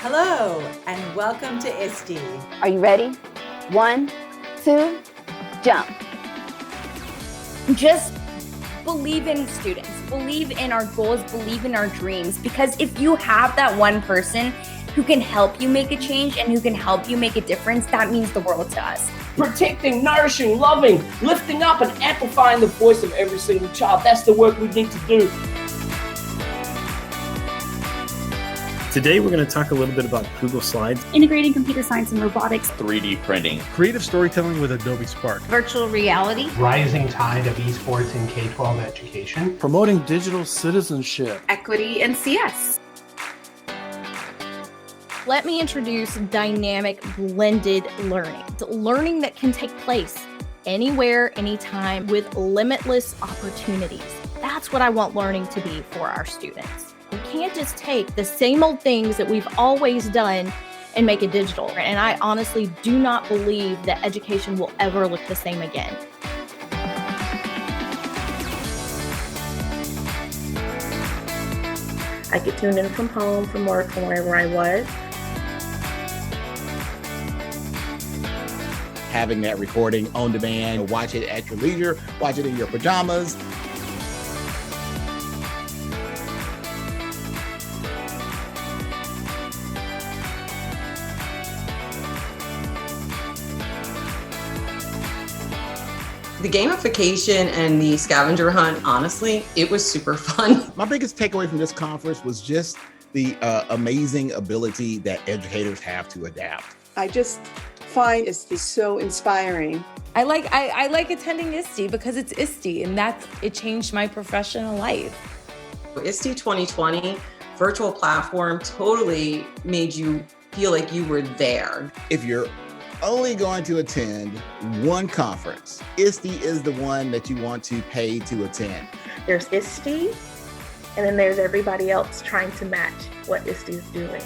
Hello, and welcome to ISTE. Are you ready? 1, 2, jump. Just believe in students, believe in our goals, believe in our dreams, because if you have that one person who can help you make a change and who can help you make a difference, that means the world to us. Protecting, nourishing, loving, lifting up and amplifying the voice of every single child. That's the work we need to do. Today, we're going to talk a little bit about Google Slides, integrating computer science and robotics, 3D printing, creative storytelling with Adobe Spark, virtual reality, rising tide of esports in K-12 education, promoting digital citizenship, equity, and CS. Let me introduce dynamic blended learning. Learning that can take place anywhere, anytime, with limitless opportunities. That's what I want learning to be for our students. We can't just take the same old things that we've always done and make it digital. And I honestly do not believe that education will ever look the same again. I could tune in from home, from work, from wherever I was. having that recording on demand, watch it at your leisure, watch it in your pajamas. The gamification and the scavenger hunt, honestly, it was super fun. My biggest takeaway from this conference was just the amazing ability that educators have to adapt. I just find ISTE so inspiring. I like attending ISTE because it's ISTE, and it changed my professional life. ISTE 2020 virtual platform totally made you feel like you were there. If you're only going to attend one conference, ISTE is the one that you want to pay to attend. There's ISTE, and then there's everybody else trying to match what ISTE is doing.